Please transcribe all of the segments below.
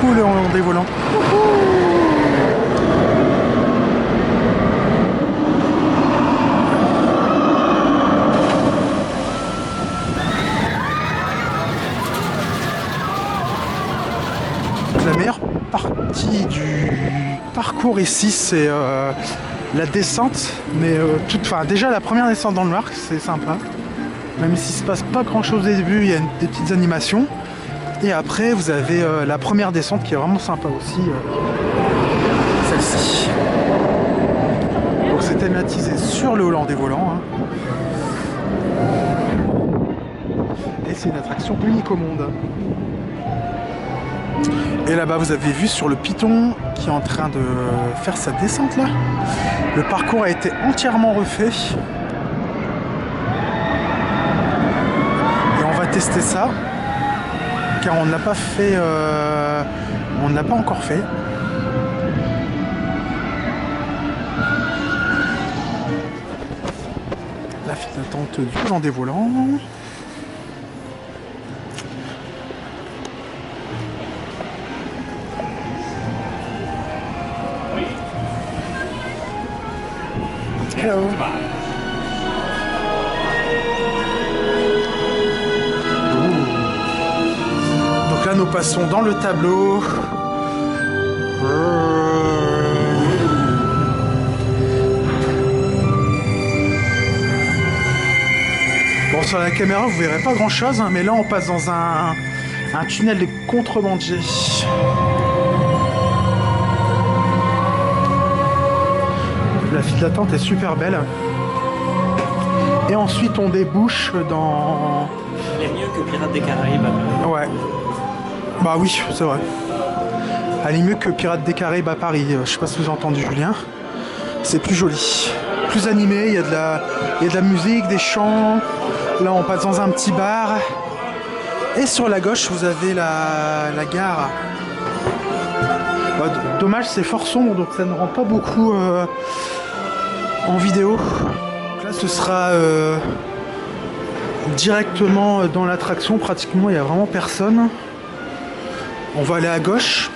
cool le Hollandais volant. La meilleure partie du parcours ici, c'est la descente, mais déjà la première descente dans le noir, c'est sympa. Même s'il se passe pas grand chose au début, il y a des petites animations. Et après, vous avez la première descente qui est vraiment sympa aussi, celle-ci. Donc c'est thématisé sur le Hollandais volant. Hein. Et c'est une attraction unique au monde. Et là-bas, vous avez vu sur le Python qui est en train de faire sa descente là. Le parcours a été entièrement refait. Et on va tester ça. Car on ne l'a pas fait. On ne l'a pas encore fait. La file d'attente du Hollandais volant. Hello. Donc là nous passons dans le tableau. Bon, sur la caméra vous verrez pas grand chose, hein, mais là on passe dans un tunnel des contrebandiers. La file d'attente est super belle. Et ensuite on débouche dans... Elle est mieux que Pirates des Caraïbes. Ouais. Bah oui, c'est vrai. Elle est mieux que Pirates des Caraïbes à Paris. Je sais pas si vous avez entendu Julien. C'est plus joli. Plus animé, il y a de la musique, des chants. Là on passe dans un petit bar. Et sur la gauche vous avez la gare. Bah, dommage, c'est fort sombre donc ça ne rend pas beaucoup en vidéo. Donc là ce sera directement dans l'attraction, pratiquement il n'y a vraiment personne. On va aller à gauche.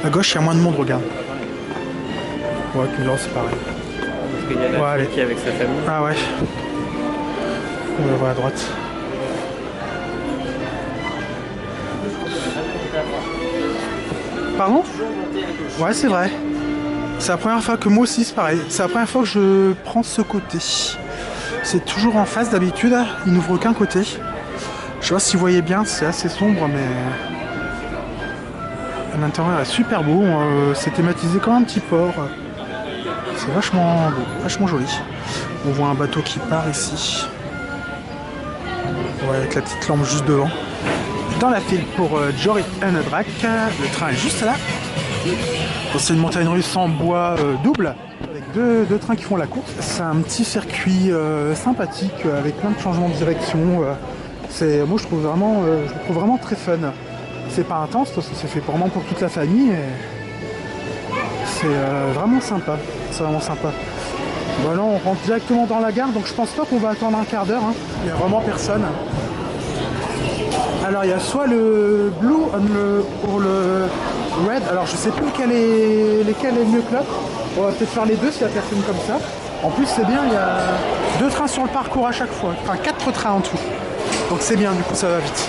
À gauche il y a moins de monde, regarde. Ouais, toujours c'est pareil. Parce qu'il y a la fille qui est avec sa famille. Ah ouais. On va voir à droite. Pardon ? Ouais, c'est vrai. C'est la première fois que moi aussi c'est pareil. C'est la première fois que je prends ce côté. C'est toujours en face d'habitude. Il n'ouvre qu'un côté. Je sais pas si vous voyez bien, c'est assez sombre, mais à l'intérieur est super beau. C'est thématisé comme un petit port. C'est vachement beau, vachement joli. On voit un bateau qui part ici. Ouais, avec la petite lampe juste devant. Dans la file pour Joris and the Drac. Le train est juste là. C'est une montagne russe en bois double, avec deux trains qui font la course. C'est un petit circuit sympathique, avec plein de changements de direction. Moi je trouve vraiment très fun. C'est pas intense parce que c'est fait vraiment pour toute la famille. C'est vraiment sympa. C'est vraiment sympa. Bon, là on rentre directement dans la gare, donc je pense pas qu'on va attendre un quart d'heure. Hein. Il n'y a vraiment personne. Alors il y a soit le blue ou le red. Alors je sais plus lequel est mieux que l'autre. On va peut-être faire les deux s'il y a personne comme ça. En plus c'est bien, il y a 2 trains sur le parcours à chaque fois. Enfin 4 trains en tout. Donc c'est bien, du coup ça va vite.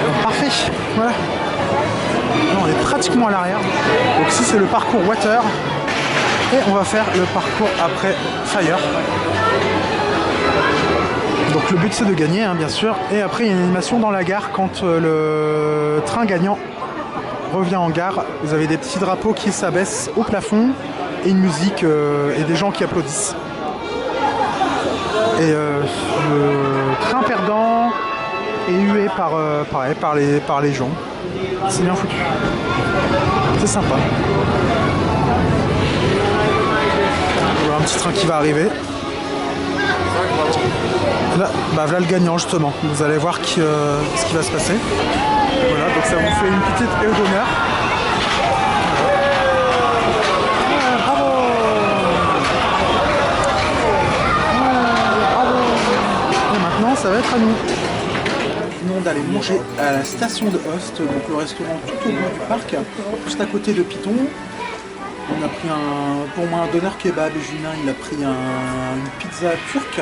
Donc, parfait. Voilà. Là, on est pratiquement à l'arrière. Donc ici c'est le parcours water. Et on va faire le parcours après fire. Donc le but c'est de gagner, hein, bien sûr. Et après il y a une animation dans la gare quand le train gagnant revient en gare. Vous avez des petits drapeaux qui s'abaissent au plafond et une musique et des gens qui applaudissent. Et le train perdant est hué par les gens. C'est bien foutu. C'est sympa. Voilà un petit train qui va arriver. Là, voilà le gagnant justement. Vous allez voir ce qui va se passer. Voilà, donc ça vous fait une petite haie d'honneur. Bravo. Bravo. Et maintenant, ça va être à nous. Nous, d'aller manger à la station de Host, donc le restaurant tout au bout du parc, juste à côté de Python. On a pris pour moi un doner kebab et Julien il a pris une pizza turque.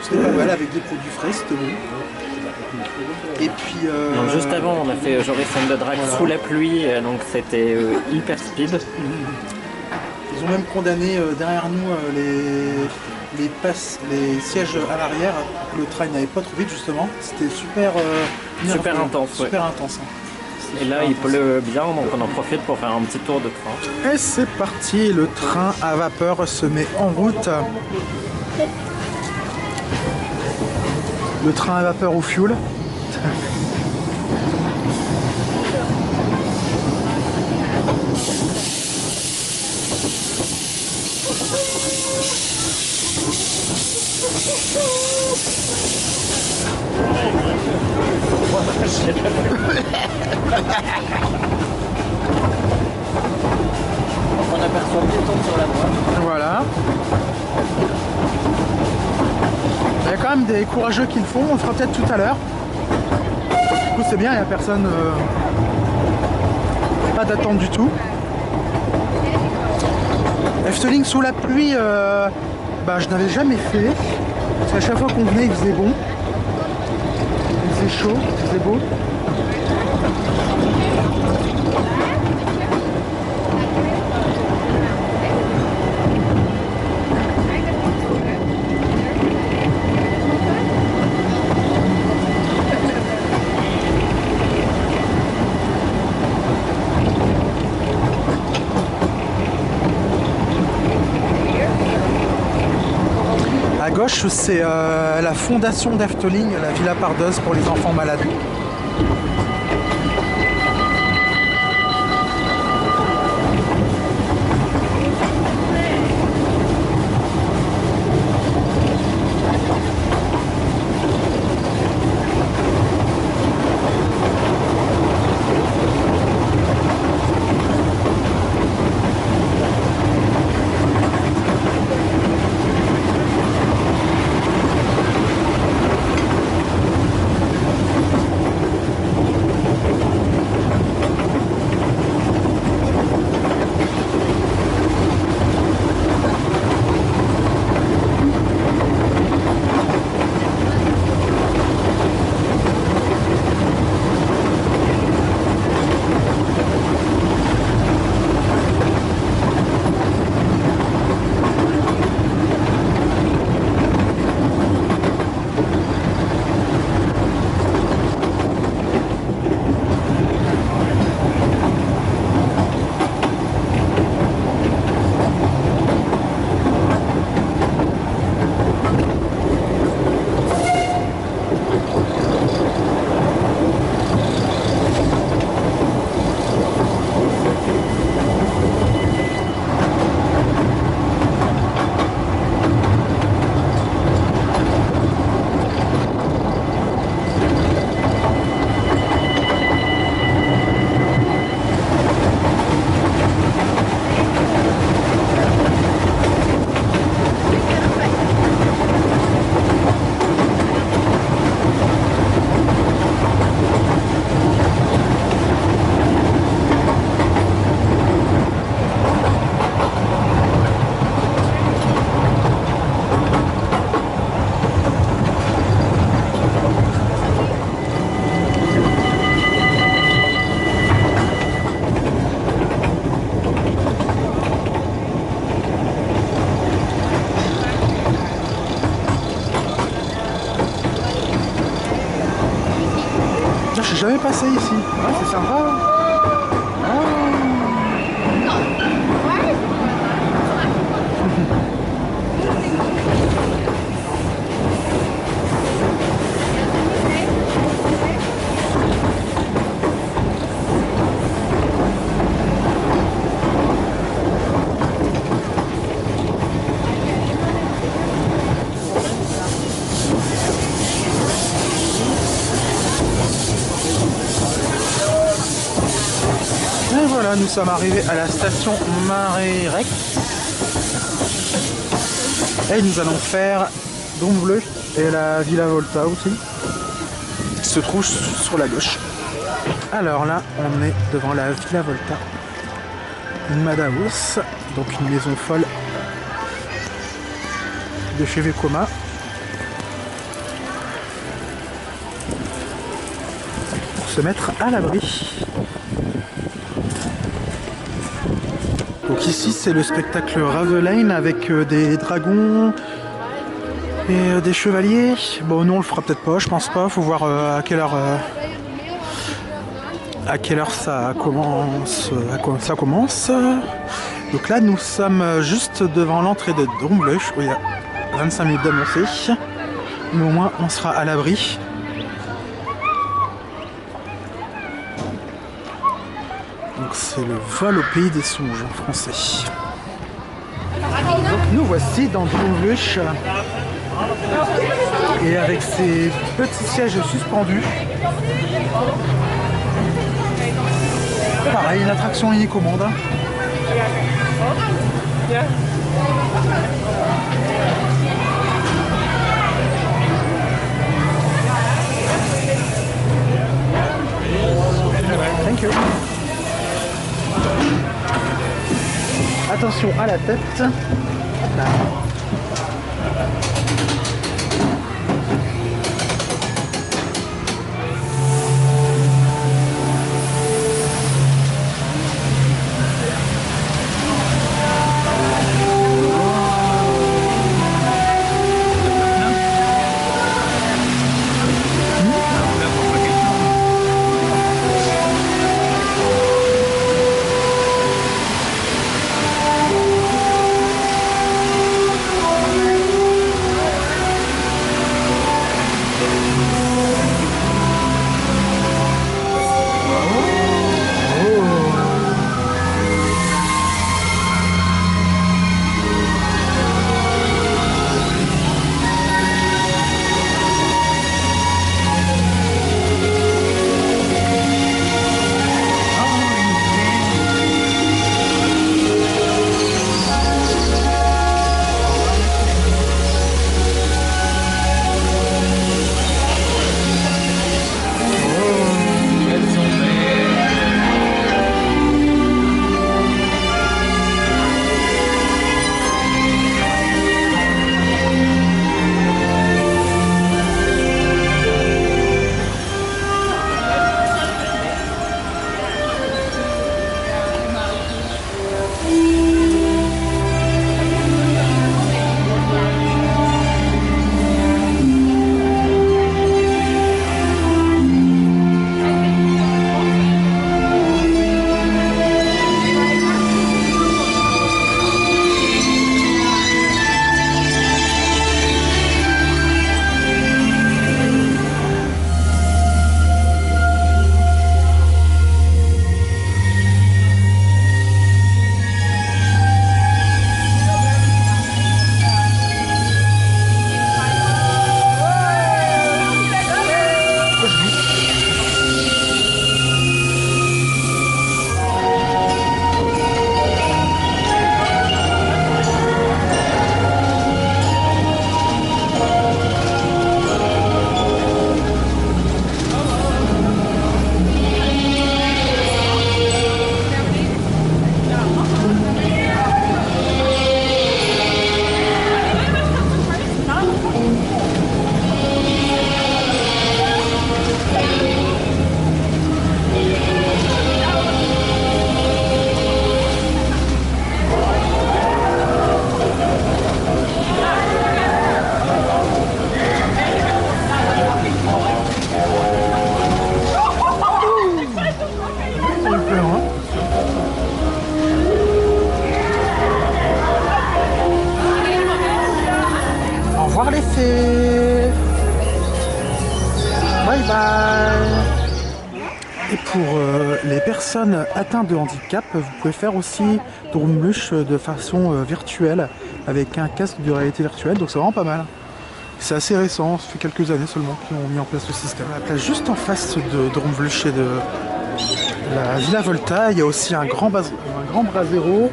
C'était pas mal avec des produits frais, c'était bon. Et puis donc, juste avant on a fait Joris and the Drac sous la pluie, donc c'était hyper speed. Ils ont même condamné derrière nous les sièges à l'arrière. Le train n'allait pas trop vite justement. C'était super intense. Super intense. Et là il pleut bien, donc on en profite pour faire un petit tour de train. Et c'est parti, le train à vapeur se met en route. Le train à vapeur au fioul. On aperçoit le piéton sur la voie. Voilà. Il y a quand même des courageux qui le font, on le fera peut-être tout à l'heure. Du coup c'est bien, il n'y a personne, pas d'attente du tout. Efteling sous la pluie, je n'avais jamais fait, parce qu'à chaque fois qu'on venait il faisait bon, il faisait chaud, il faisait beau. À gauche, c'est la fondation d'Efteling, la Villa Pardoz pour les enfants malades. Je suis jamais passé ici. Ah, c'est sympa. Et voilà, nous sommes arrivés à la station Marais-Rec. Et nous allons faire Dôme Bleu et la Villa Volta aussi. qui se trouve sur la gauche. Alors là, on est devant la Villa Volta, une Madhouse, donc une maison folle de chez Vekoma. Pour se mettre à l'abri. Donc ici, c'est le spectacle Ravelin avec des dragons et des chevaliers. Bon, nous on le fera peut-être pas, je pense pas. Faut voir à quelle heure ça commence. Donc là, nous sommes juste devant l'entrée de Drumbleuch, où il y a 25 minutes d'annoncé. Mais au moins, on sera à l'abri. Donc c'est le vol au pays des songes en français. Donc nous voici dans Drumbleuch. Et avec ces petits sièges suspendus. Pareil, une attraction unique au monde. Thank you. Attention à la tête. Là. revoir les fées. Bye bye. Et pour les personnes atteintes de handicap, vous pouvez faire aussi Drumbleuch de façon virtuelle avec un casque de réalité virtuelle, donc c'est vraiment pas mal. C'est assez récent, ça fait quelques années seulement qu'ils ont mis en place le système. À la place juste en face de Drumbleuch et de la Villa Volta, il y a aussi un grand brasero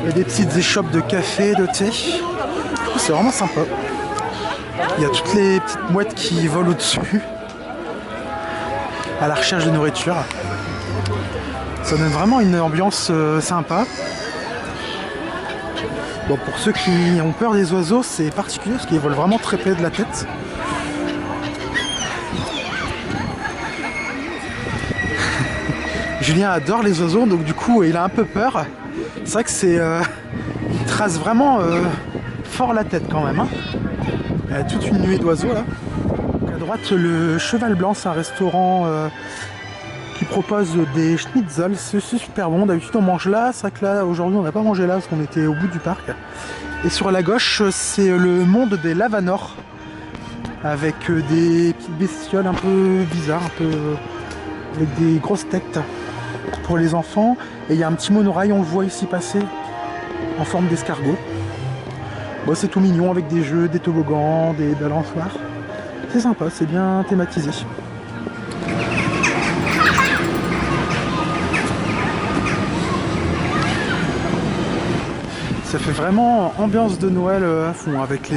et des petites échoppes de café, de thé. C'est vraiment sympa. Il y a toutes les petites mouettes qui volent au-dessus. à la recherche de nourriture. Ça donne vraiment une ambiance sympa. Bon, pour ceux qui ont peur des oiseaux, c'est particulier parce qu'ils volent vraiment très près de la tête. Julien adore les oiseaux, donc du coup il a un peu peur. C'est vrai que c'est... il trace vraiment fort la tête quand même. Hein. Il y a toute une nuée d'oiseaux là. Donc, à droite, le Cheval Blanc, c'est un restaurant qui propose des schnitzels. C'est super bon. D'habitude on mange là. C'est vrai que là aujourd'hui on n'a pas mangé là parce qu'on était au bout du parc. Et sur la gauche, c'est le monde des Lavanors. Avec des petites bestioles un peu bizarres, un peu avec des grosses têtes pour les enfants. Et il y a un petit monorail, on le voit ici passer en forme d'escargot. Bon, c'est tout mignon avec des jeux, des toboggans, des balançoires. C'est sympa, c'est bien thématisé. Ça fait vraiment ambiance de Noël à fond avec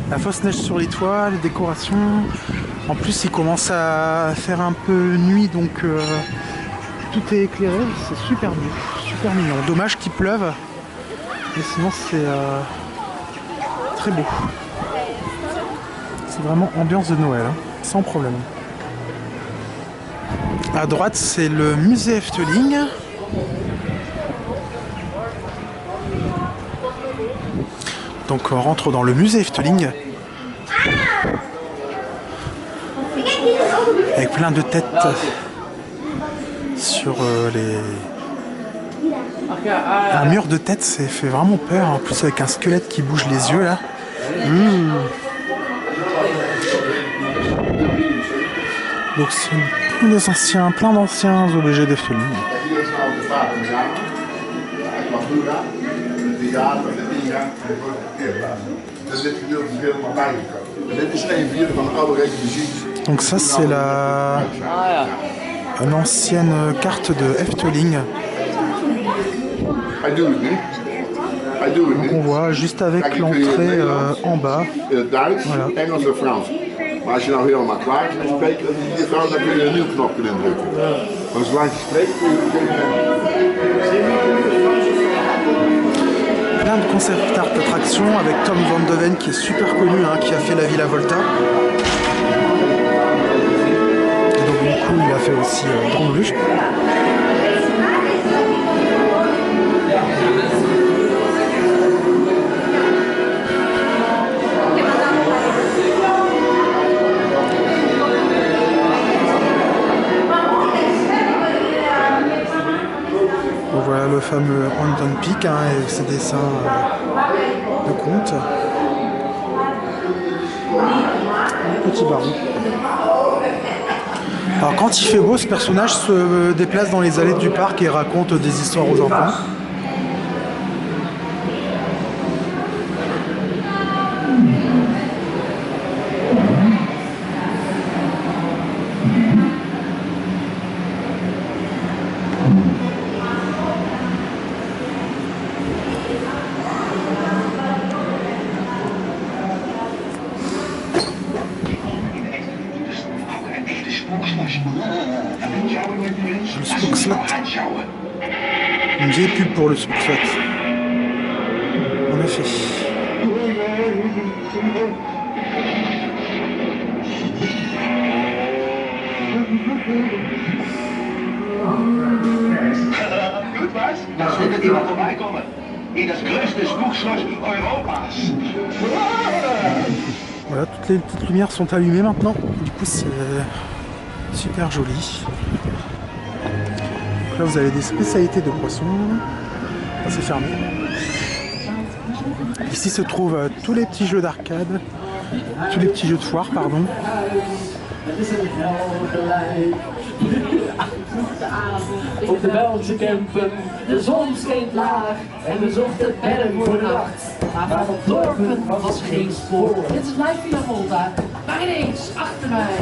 la fausse neige sur les toits, les décorations. En plus, il commence à faire un peu nuit, donc tout est éclairé. C'est super beau, super mignon. Dommage qu'il pleuve, mais sinon c'est très beau. C'est vraiment ambiance de Noël, hein, sans problème. À droite, c'est le musée Efteling. Donc on rentre dans le musée Efteling avec plein de têtes sur un mur de têtes, ça fait vraiment peur. En plus avec un squelette qui bouge les yeux là. Donc c'est plein d'anciens objets d'Efteling. Donc ça c'est une ancienne carte de Efteling. Donc on voit juste avec l'entrée en bas. Voilà. Maar als je nou helemaal klaar bent met spreken, dan kun je een nieuw knopje indrukken. Maar zolang je spreekt, kun je... Plein de concept art d'attraction avec Tom Van de Ven qui est super connu, hein, qui a fait la Villa Volta. Et donc du coup il a fait aussi Drôme Luge. Voilà le fameux Haunted Peak, hein, et ses dessins de contes. Petit baron. Alors quand il fait beau, ce personnage se déplace dans les allées du parc et raconte des histoires aux enfants. Le Spookslot. Une vieille pub pour le Spookslot. En effet. Goed was? Dan zit er iemand voorbij komen. In het grootste spookslot Europa's. Voilà, toutes les petites lumières sont allumées maintenant. Du coup, c'est super joli. Donc là, vous avez des spécialités de poissons. Là, c'est fermé. Ici se trouvent tous les petits jeux d'arcade, tous les petits jeux de foire, pardon. Op de Belgische Kempen, de zon scheen laag en we zochten berg voor de nacht. Maar van het dorpen was geen spoor. Dit is live via Volta, maar ineens achter mij.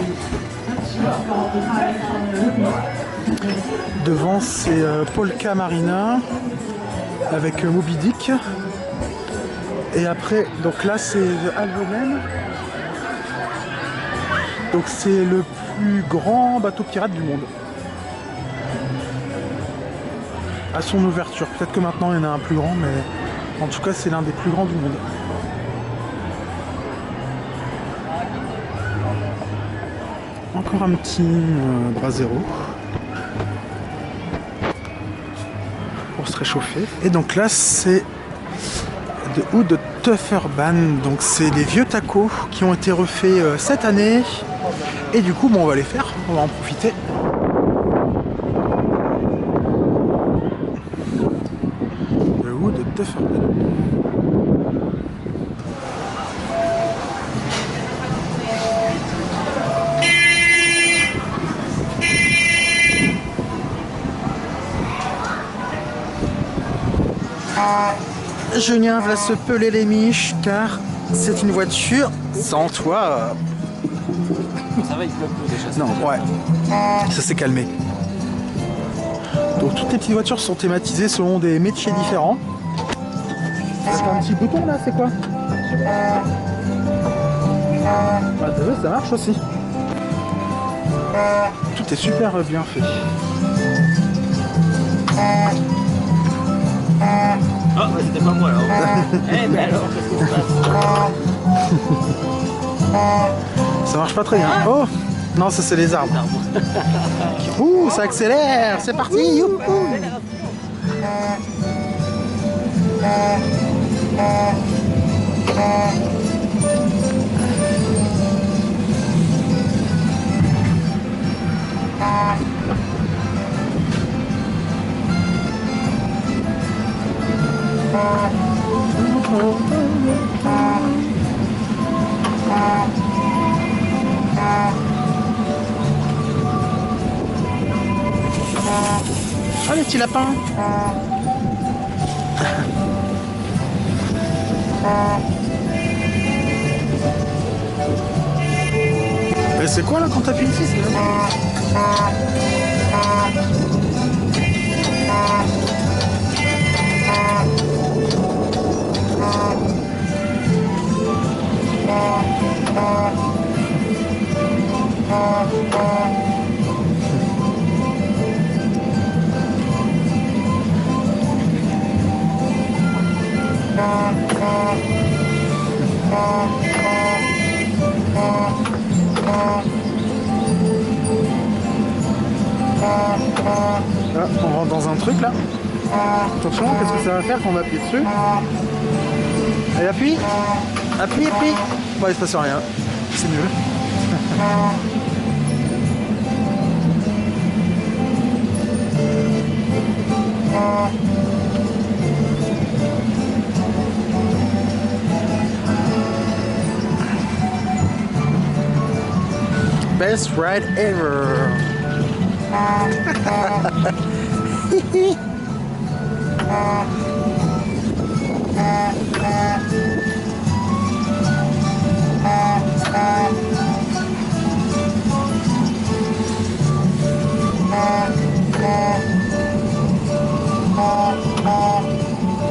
Devant c'est Polka Marina avec Moby Dick. Et après, donc là c'est The Alvonen. Donc c'est plus grands bateaux pirates du monde. À son ouverture. Peut-être que maintenant il y en a un plus grand, mais en tout cas c'est l'un des plus grands du monde. Encore un petit brasero pour se réchauffer. Et donc là c'est de Hood Tufferban, donc c'est des vieux tacos qui ont été refaits cette année. Et du coup bon, on va les faire, on va en profiter. De Hood Tufferban. Julien va se peler les miches car c'est une voiture sans toit. Ça va, il pleut plus déjà. Non, ouais. Ça s'est calmé. Donc toutes les petites voitures sont thématisées selon des métiers différents. C'est un petit bouton là, c'est quoi? Ah, t'as vu, ça marche aussi. Tout est super bien fait. Oh, bah c'était pas moi alors. Eh ben alors, qu'est-ce qui se passe? Ça marche pas très bien. Oh! Non, ça c'est les arbres. Ouh, ça accélère! C'est parti! Youhou. Ah, les petits lapins! Et c'est quoi là quand t'appuies ici? C'est là. Ah, on rentre dans un truc là. Attention, qu'est-ce que ça va faire quand on va appuyer dessus? Allez, appuie! Appuie, appuie! Bon, il se passe rien. C'est nul. Best ride ever!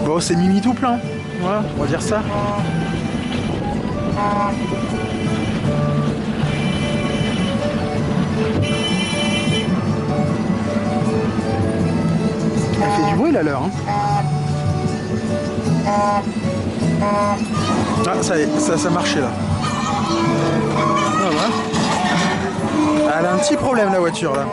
Bon, c'est Mimi tout plein. Voilà, on va dire ça. Elle fait du bruit là, l'heure. Hein. Ah, ça y est, ça marchait là. Ah, voilà. Elle a un petit problème la voiture là.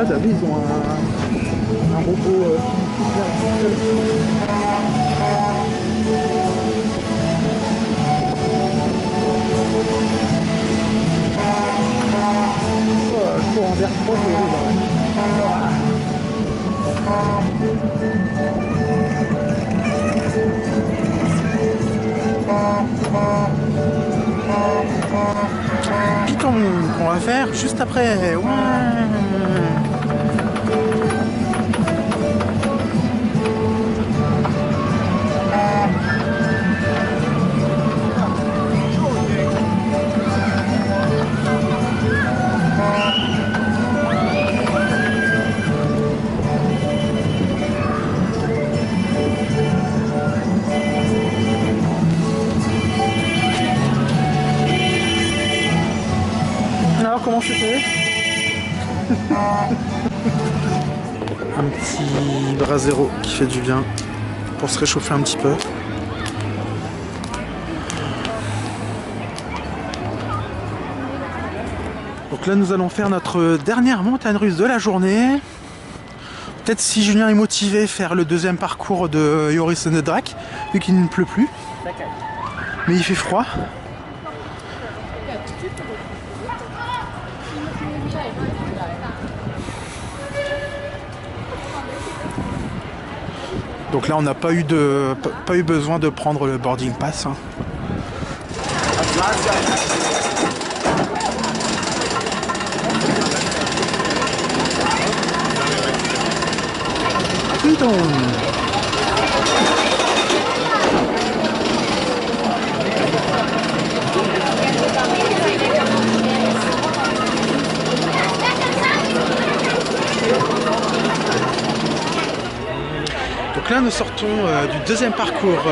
Ah, t'as vu, ils ont un robot courant d'air froid, c'est horrible. Puis qu'on va faire juste après. Ouais. comment c'était? Un petit brasero qui fait du bien pour se réchauffer un petit peu. Donc là nous allons faire notre dernière montagne russe de la journée. Peut-être si Julien est motivé, faire le deuxième parcours de Joris and the Draak, vu qu'il ne pleut plus. Mais il fait froid. Donc là on n'a pas eu besoin de prendre le boarding pass. Hein. Donc. Donc là nous sortons du deuxième parcours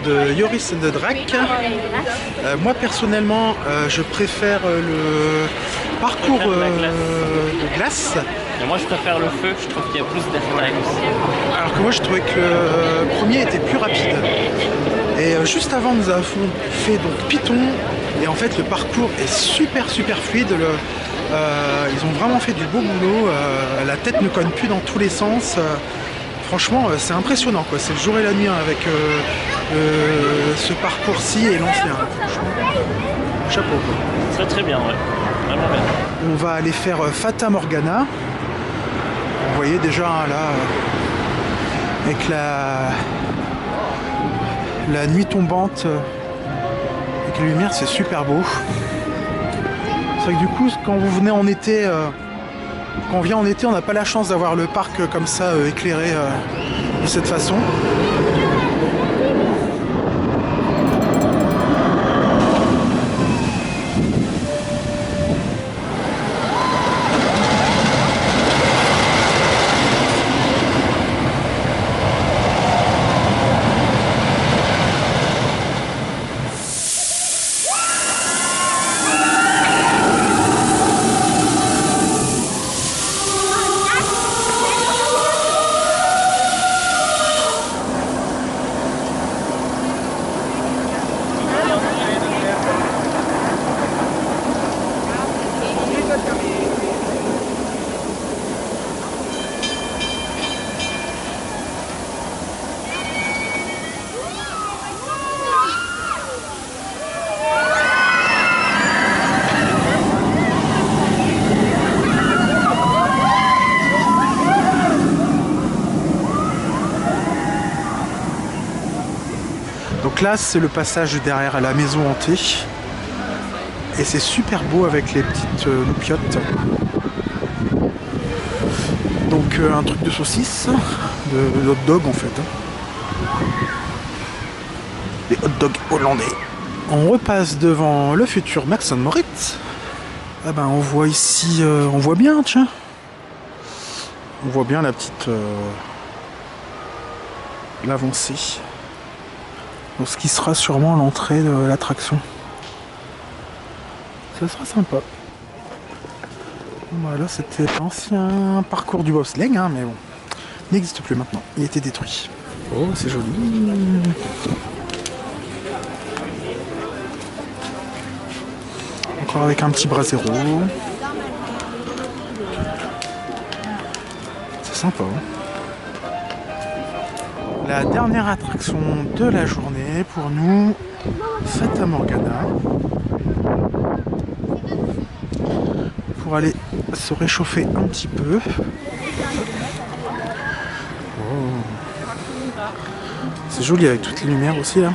de Joris and the Draak. Moi personnellement je préfère le parcours de glace. Et moi je préfère le feu, je trouve qu'il y a plus d'airtime aussi. Alors que moi je trouvais que le premier était plus rapide. Et juste avant nous avons fait donc Python. Et en fait le parcours est super fluide. Ils ont vraiment fait du beau boulot. La tête ne cogne plus dans tous les sens. Franchement c'est impressionnant quoi. C'est le jour et la nuit hein, avec ce parcours-ci et l'ancien. Chapeau. Très très bien, ouais. Vraiment bien. On va aller faire Fata Morgana. Vous voyez déjà là avec la nuit tombante avec les lumières, c'est super beau. C'est vrai que du coup quand vous venez en été, quand on vient en été, on n'a pas la chance d'avoir le parc comme ça éclairé de cette façon. Donc là c'est le passage derrière à la maison hantée et c'est super beau avec les petites loupiottes. Donc un truc de saucisse, de hot dog en fait. Les hot dogs hollandais. On repasse devant le futur Max & Moritz. Ah ben on voit ici, on voit bien tiens. On voit bien la petite l'avancée. Donc ce qui sera sûrement l'entrée de l'attraction. Ça sera sympa. Voilà, c'était l'ancien parcours du bobsleigh, hein, mais bon, il n'existe plus maintenant. Il a été détruit. Oh, c'est joli. Encore avec un petit brasero. C'est sympa. Hein. La dernière attraction de la journée pour nous, Fata Morgana. Pour aller se réchauffer un petit peu. Oh. C'est joli avec toutes les lumières aussi là.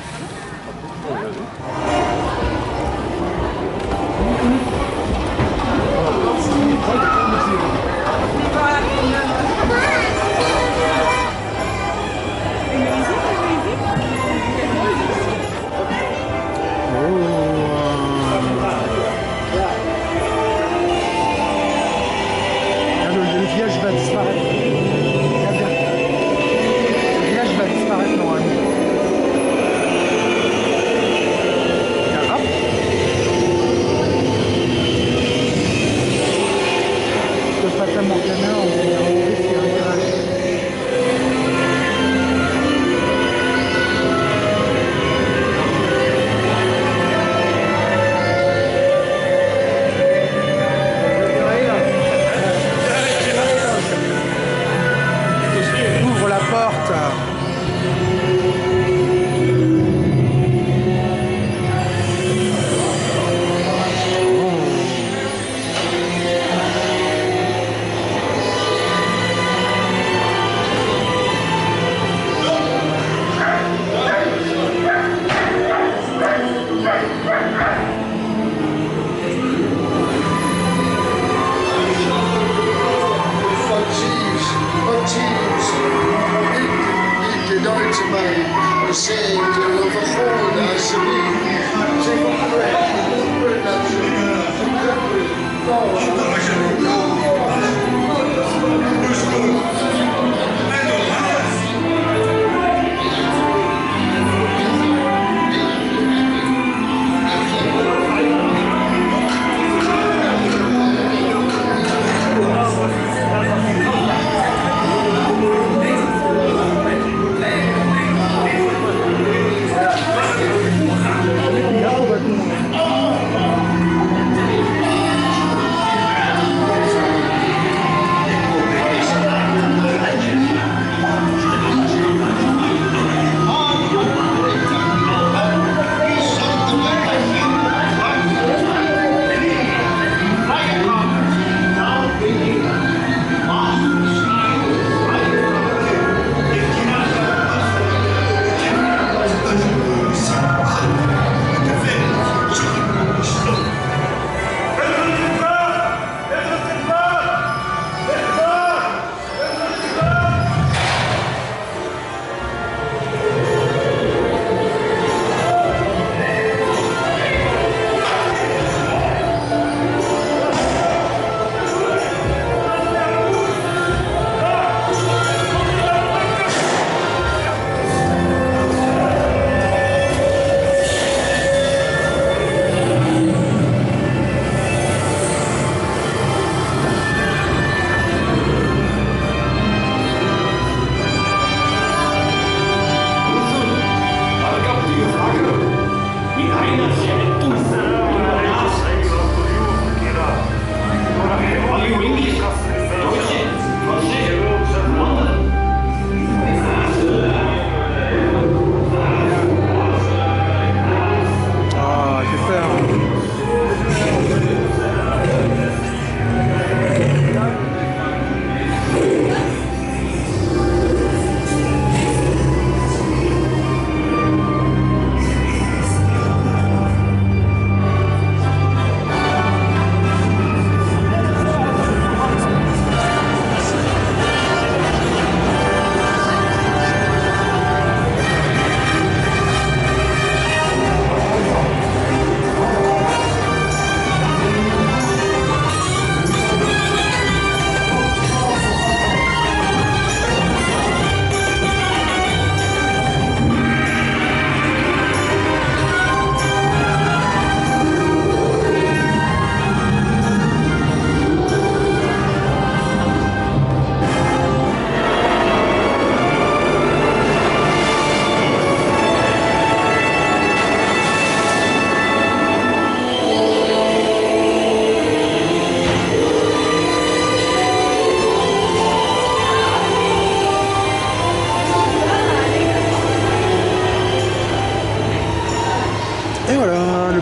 Ik, de Duitse man, de zetel of een goede alsjeblieft. Zeg maar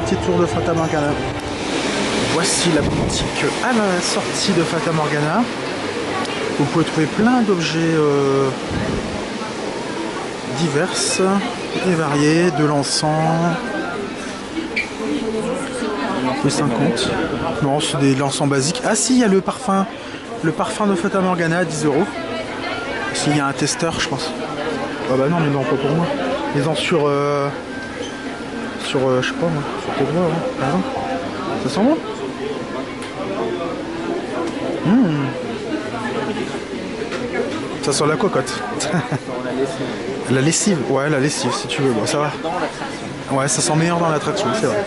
petit tour de Fata Morgana. Voici la boutique à la sortie de Fata Morgana. Vous pouvez trouver plein d'objets divers et variés, de l'encens. Le 50. Non, c'est de l'encens basique. Ah si, il y a le parfum de Fata Morgana à 10 €. S'il y a un testeur, je pense. Ah bah non, mais non, pas pour moi. Ils ont sur je sais pas moi, sur tes doigts, hein, par exemple. Ça sent bon. Ça sent la cocotte. La lessive, ouais, la lessive si tu veux, bon, ça va. Ouais, ça sent meilleur dans l'attraction, c'est vrai.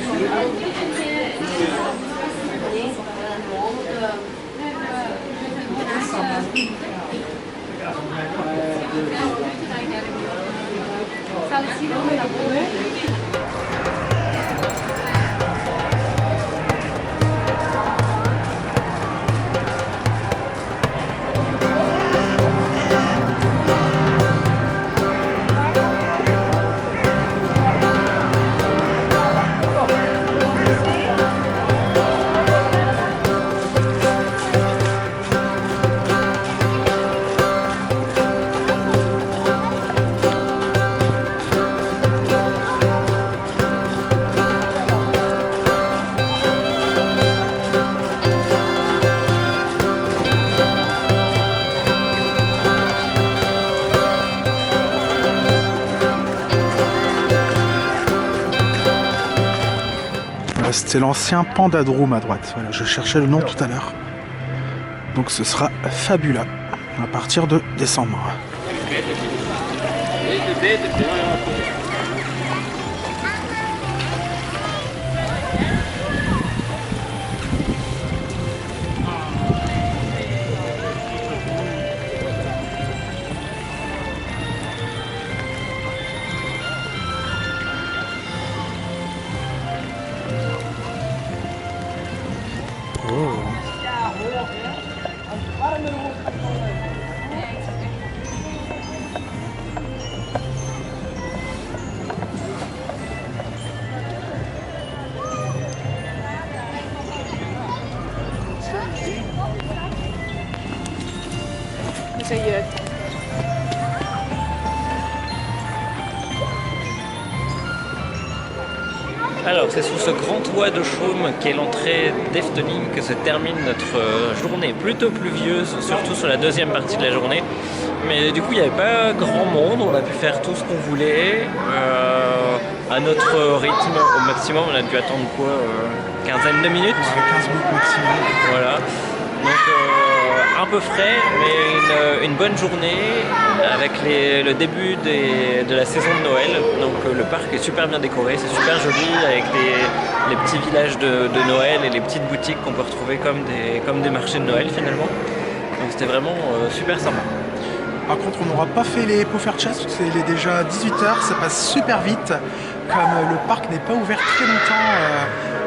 C'est l'ancien Pandadroom à droite. Voilà, je cherchais le nom tout à l'heure. Donc ce sera Fabula à partir de décembre. Alors, c'est sous ce grand toit de chaume qu'est l'entrée d'Efteling que se termine notre journée plutôt pluvieuse, surtout sur la deuxième partie de la journée. Mais du coup, il n'y avait pas grand monde, on a pu faire tout ce qu'on voulait à notre rythme au maximum. On a dû attendre quoi, quinzaine de minutes, 15 minutes maximum. voilà. Donc un peu frais, mais une bonne journée avec le début de la saison de Noël. Donc le parc est super bien décoré, c'est super joli avec les petits villages de Noël et les petites boutiques qu'on peut retrouver comme des marchés de Noël finalement. Donc c'était vraiment super sympa. Par contre, on n'aura pas fait les Poffertchess parce qu'il est déjà 18h, ça passe super vite. Comme le parc n'est pas ouvert très longtemps,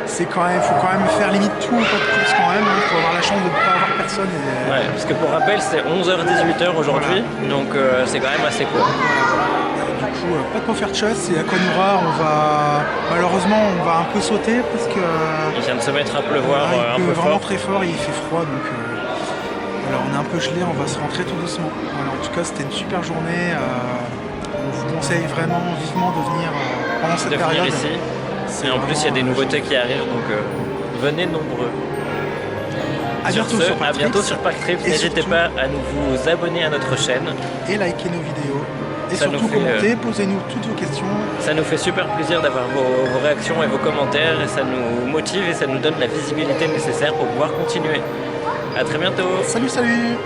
faut quand même faire limite tout, pas de course quand même. Il faut avoir la chance de ne pas avoir personne. Ouais, parce que pour rappel, c'est 11h-18h aujourd'hui, donc c'est quand même assez court. Du coup, pas de Poffertchess et à Conura, malheureusement, on va un peu sauter parce que Il vient de se mettre à pleuvoir un il peu pleut vraiment fort. très fort et il fait froid, donc voilà, on est un peu gelé, on va se rentrer tout doucement. Voilà, en tout cas, c'était une super journée. On vous conseille vraiment vivement de venir pendant cette De venir période. ici. C'est Et en plus, il y a des vraiment nouveautés qui arrivent, donc venez nombreux. À Sur bientôt ce, sur à Park bientôt Trips. sur Park Trips. Et N'hésitez surtout- pas à vous abonner à notre chaîne. Et likez nos vidéos. Et Ça nous surtout fait, commentez, posez-nous toutes vos questions. Ça nous fait super plaisir d'avoir vos réactions et vos commentaires. Et ça nous motive et ça nous donne la visibilité nécessaire pour pouvoir continuer. À très bientôt. Salut, salut!